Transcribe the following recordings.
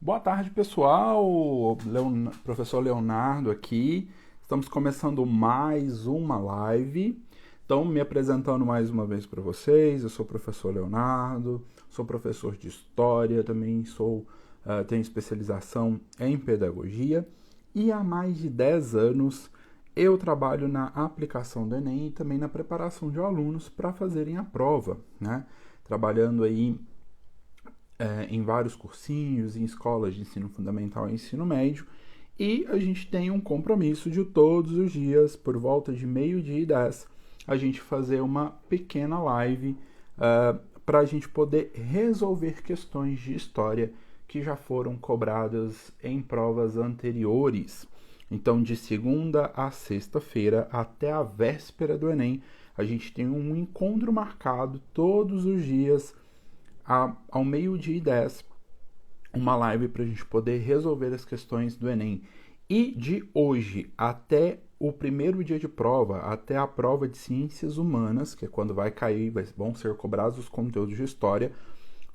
Boa tarde, pessoal. Professor Leonardo aqui. Estamos começando mais uma live. Então, me apresentando mais uma vez para vocês. Eu sou o professor Leonardo, sou professor de História, também tenho especialização em Pedagogia. E há mais de 10 anos eu trabalho na aplicação do Enem e também na preparação de alunos para fazerem a prova, né? Trabalhando aí em vários cursinhos, em escolas de ensino fundamental e ensino médio, e a gente tem um compromisso de todos os dias, por volta de 12h10, a gente fazer uma pequena live para a gente poder resolver questões de história que já foram cobradas em provas anteriores. Então, de segunda a sexta-feira, até a véspera do Enem, a gente tem um encontro marcado todos os dias ao 12h10, uma live para a gente poder resolver as questões do Enem. E de hoje até o primeiro dia de prova, até a prova de Ciências Humanas, que é quando vai cair, vão ser cobrados os conteúdos de História,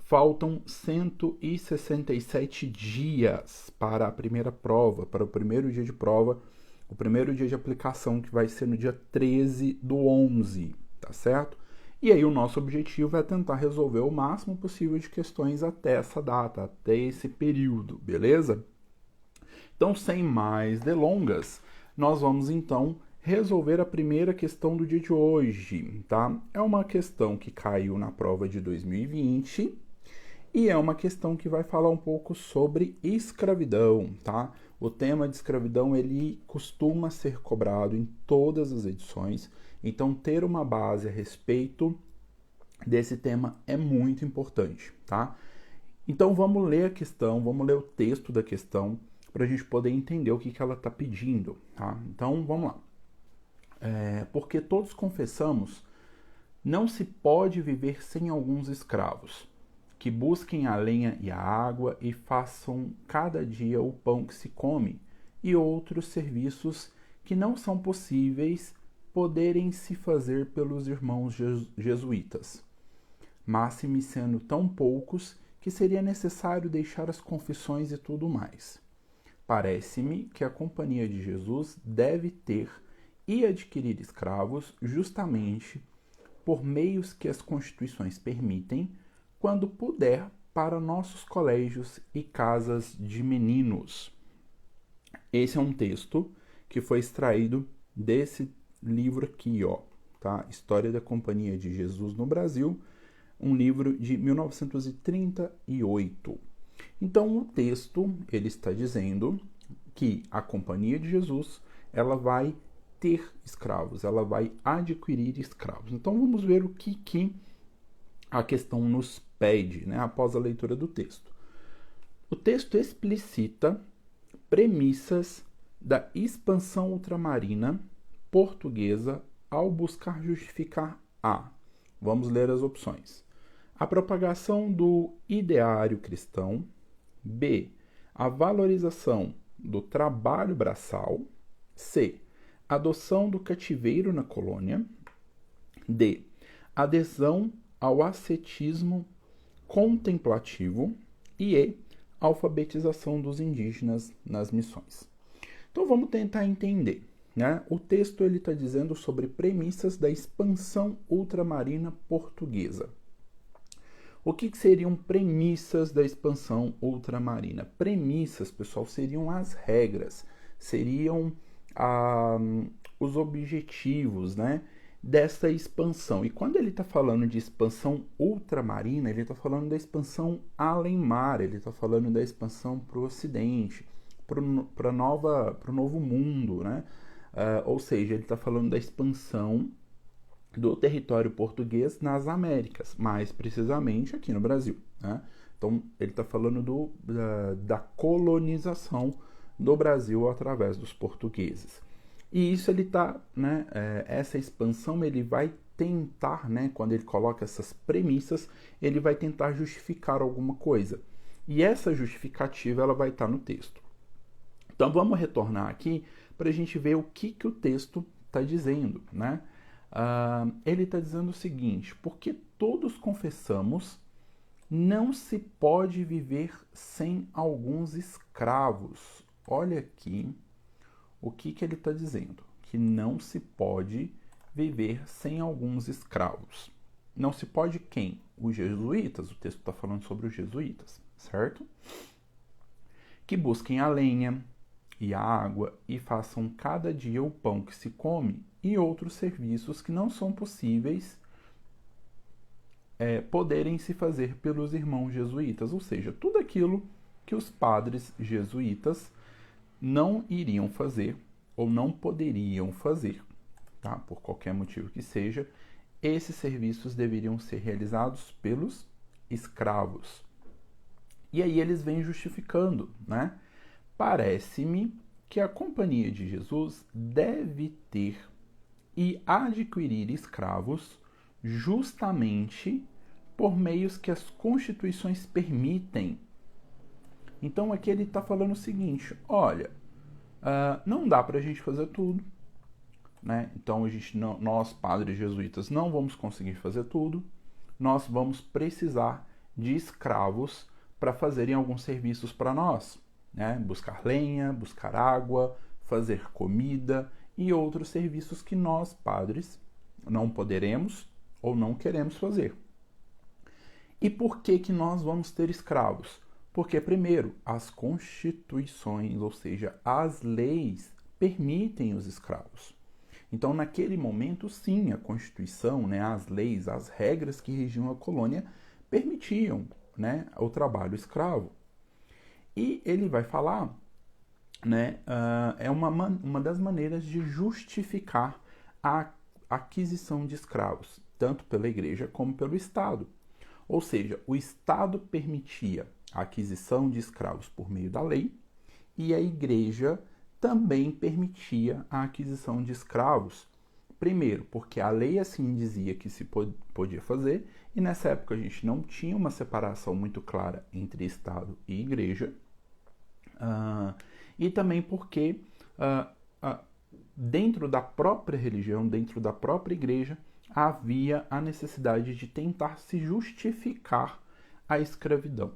faltam 167 dias para a primeira prova, para o primeiro dia de prova, o primeiro dia de aplicação, que vai ser no dia 13/11, tá certo? E aí o nosso objetivo é tentar resolver o máximo possível de questões até essa data, até esse período, beleza? Então, sem mais delongas, nós vamos então resolver a primeira questão do dia de hoje, tá? É uma questão que caiu na prova de 2020 e é uma questão que vai falar um pouco sobre escravidão, tá? O tema de escravidão, ele costuma ser cobrado em todas as edições, então ter uma base a respeito desse tema é muito importante, tá? Então vamos ler a questão, vamos ler o texto da questão para a gente poder entender o que ela está pedindo, tá? Então vamos lá. Porque todos confessamos, não se pode viver sem alguns escravos, que busquem a lenha e a água e façam cada dia o pão que se come e outros serviços que não são possíveis poderem se fazer pelos irmãos jesuítas. Máxime sendo tão poucos que seria necessário deixar as confissões e tudo mais. Parece-me que a Companhia de Jesus deve ter e adquirir escravos justamente por meios que as constituições permitem, quando puder, para nossos colégios e casas de meninos. Esse é um texto que foi extraído desse livro aqui, ó, tá? História da Companhia de Jesus no Brasil, um livro de 1938. Então, o texto, ele está dizendo que a Companhia de Jesus, ela vai ter escravos, ela vai adquirir escravos. Então, vamos ver o que a questão nos pede, né, após a leitura do texto. O texto explicita premissas da expansão ultramarina portuguesa ao buscar justificar a. Vamos ler as opções. A propagação do ideário cristão. B. A valorização do trabalho braçal. C. Adoção do cativeiro na colônia. D. Adesão ao ascetismo contemplativo. E E. Alfabetização dos indígenas nas missões. Então vamos tentar entender, né? O texto ele está dizendo sobre premissas da expansão ultramarina portuguesa. O que seriam premissas da expansão ultramarina? Premissas, pessoal, seriam as regras, seriam os objetivos, né, dessa expansão. E quando ele está falando de expansão ultramarina, ele está falando da expansão além mar, ele está falando da expansão para o Ocidente, para o novo mundo, né? Ou seja, ele está falando da expansão do território português nas Américas, mais precisamente aqui no Brasil, né? Então, ele está falando da colonização do Brasil através dos portugueses. E isso ele está, né? Essa expansão ele vai tentar, né? Quando ele coloca essas premissas, ele vai tentar justificar alguma coisa. E essa justificativa ela vai estar no texto. Então, vamos retornar aqui para a gente ver o que o texto está dizendo, né? Ele está dizendo o seguinte: porque todos confessamos, Não se pode viver sem alguns escravos. Olha aqui o que ele está dizendo. Que não se pode viver sem alguns escravos. Não se pode quem? Os jesuítas. O texto está falando sobre os jesuítas, certo? Que busquem a lenha e a água e façam cada dia o pão que se come e outros serviços que não são possíveis poderem se fazer pelos irmãos jesuítas, ou seja, tudo aquilo que os padres jesuítas não iriam fazer ou não poderiam fazer, tá? Por qualquer motivo que seja, esses serviços deveriam ser realizados pelos escravos. E aí eles vêm justificando, né? Parece-me que a Companhia de Jesus deve ter e adquirir escravos justamente por meios que as constituições permitem. Então aqui ele está falando o seguinte, olha, não dá para a gente fazer tudo, né? Então nós, padres jesuítas, não vamos conseguir fazer tudo, nós vamos precisar de escravos para fazerem alguns serviços para nós, né? Buscar lenha, buscar água, fazer comida e outros serviços que nós, padres, não poderemos ou não queremos fazer. E por que nós vamos ter escravos? Porque, primeiro, as constituições, ou seja, as leis, permitem os escravos. Então, naquele momento, sim, a Constituição, né, as leis, as regras que regiam a colônia permitiam, né, o trabalho escravo. E ele vai falar, né, é uma das maneiras de justificar a aquisição de escravos, tanto pela igreja como pelo Estado. Ou seja, o Estado permitia a aquisição de escravos por meio da lei e a igreja também permitia a aquisição de escravos. Primeiro, porque a lei assim dizia que se podia fazer, e nessa época a gente não tinha uma separação muito clara entre Estado e igreja. E também porque dentro da própria religião, dentro da própria igreja, havia a necessidade de tentar se justificar a escravidão.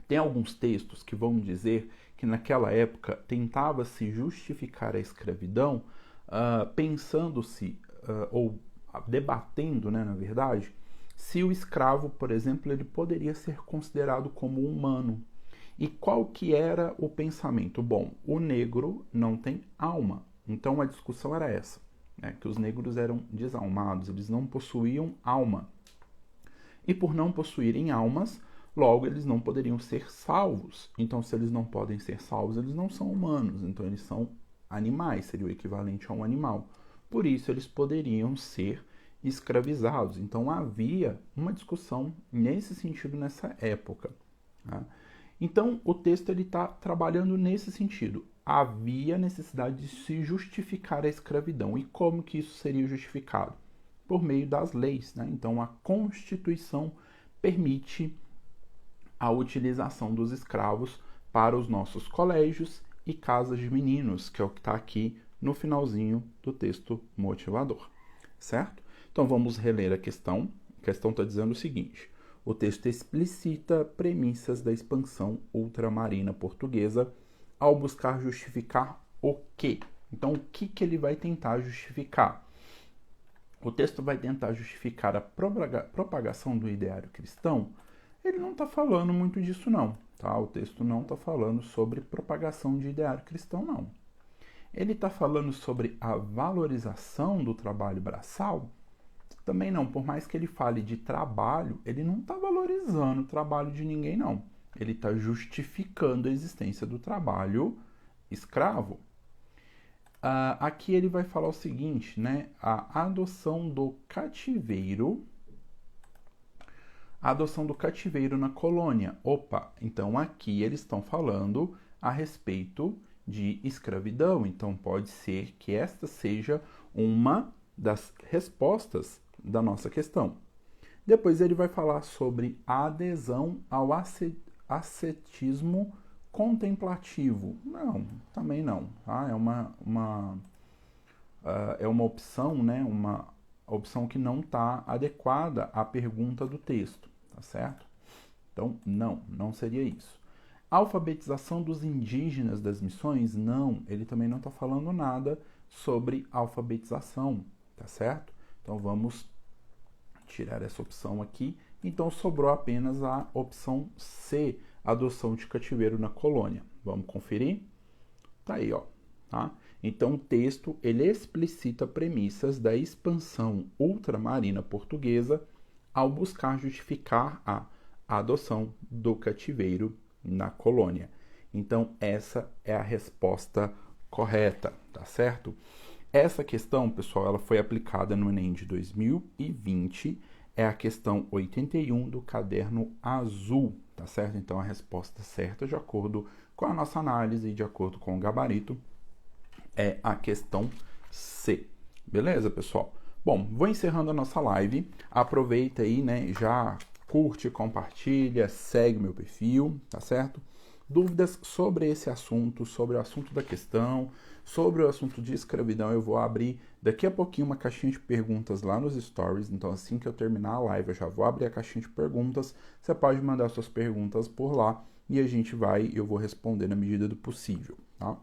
Tem alguns textos que vão dizer que naquela época tentava se justificar a escravidão pensando-se, ou debatendo, né, na verdade, se o escravo, por exemplo, ele poderia ser considerado como humano. E qual que era o pensamento? Bom, o negro não tem alma. Então a discussão era essa, né, que os negros eram desalmados, eles não possuíam alma. E por não possuírem almas, logo eles não poderiam ser salvos. Então, se eles não podem ser salvos, eles não são humanos. Então, eles são animais, seria o equivalente a um animal. Por isso, eles poderiam ser escravizados. Então, havia uma discussão nesse sentido nessa época. Tá? Então, o texto está trabalhando nesse sentido. Havia necessidade de se justificar a escravidão. E como que isso seria justificado? Por meio das leis, né? Então, a Constituição permite a utilização dos escravos para os nossos colégios e casas de meninos, que é o que está aqui no finalzinho do texto motivador, certo? Então, vamos reler a questão. A questão está dizendo o seguinte: o texto explicita premissas da expansão ultramarina portuguesa ao buscar justificar o quê? Então, o que ele vai tentar justificar? O texto vai tentar justificar a propagação do ideário cristão. Ele não está falando muito disso, não. Tá? O texto não está falando sobre propagação de ideário cristão, não. Ele está falando sobre a valorização do trabalho braçal? Também não. Por mais que ele fale de trabalho, ele não está valorizando o trabalho de ninguém, não. Ele está justificando a existência do trabalho escravo. Aqui ele vai falar o seguinte, né? A adoção do cativeiro na colônia. Opa, então aqui eles estão falando a respeito de escravidão. Então pode ser que esta seja uma das respostas da nossa questão. Depois ele vai falar sobre a adesão ao ascetismo contemplativo. Não, também não. Tá? É uma opção, né? Uma opção que não está adequada à pergunta do texto, tá certo? Então, não seria isso. Alfabetização dos indígenas das missões? Não, ele também não está falando nada sobre alfabetização, tá certo? Então, vamos tirar essa opção aqui. Então, sobrou apenas a opção C, adoção de cativeiro na colônia. Vamos conferir? Tá aí, ó. Tá? Então, o texto ele explicita premissas da expansão ultramarina portuguesa ao buscar justificar a adoção do cativeiro na colônia. Então, essa é a resposta correta, tá certo? Essa questão, pessoal, ela foi aplicada no Enem de 2020, é a questão 81 do caderno azul, tá certo? Então, a resposta certa, de acordo com a nossa análise e de acordo com o gabarito, é a questão C. Beleza, pessoal? Bom, vou encerrando a nossa live. Aproveita aí, né? Já curte, compartilha, segue meu perfil, tá certo? Dúvidas sobre esse assunto, sobre o assunto da questão, sobre o assunto de escravidão, eu vou abrir daqui a pouquinho uma caixinha de perguntas lá nos stories. Então, assim que eu terminar a live, eu já vou abrir a caixinha de perguntas. Você pode mandar suas perguntas por lá e eu vou responder na medida do possível, tá?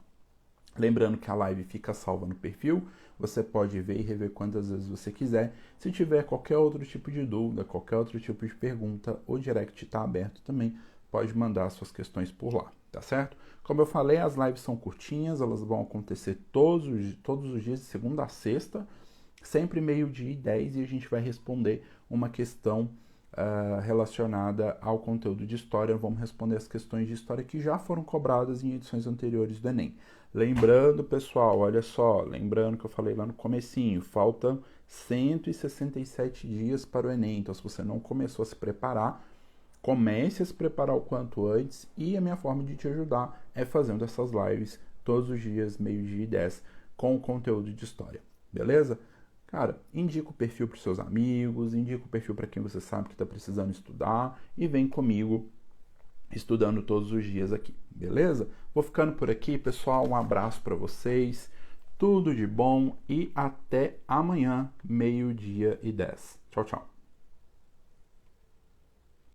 Lembrando que a live fica salva no perfil, você pode ver e rever quantas vezes você quiser. Se tiver qualquer outro tipo de dúvida, qualquer outro tipo de pergunta, o direct está aberto também, pode mandar suas questões por lá, tá certo? Como eu falei, as lives são curtinhas, elas vão acontecer todos os dias de segunda a sexta, sempre 12:10, e a gente vai responder uma questão relacionada ao conteúdo de história. Vamos responder as questões de história que já foram cobradas em edições anteriores do Enem. Lembrando, pessoal, olha só, lembrando que eu falei lá no comecinho, faltam 167 dias para o Enem. Então, se você não começou a se preparar, comece a se preparar o quanto antes, e a minha forma de te ajudar é fazendo essas lives todos os dias, 12:10, com o conteúdo de história, beleza? Cara, indica o perfil para os seus amigos, indica o perfil para quem você sabe que está precisando estudar e vem comigo estudando todos os dias aqui, beleza? Vou ficando por aqui, pessoal, um abraço para vocês, tudo de bom e até amanhã, 12:10. Tchau, tchau.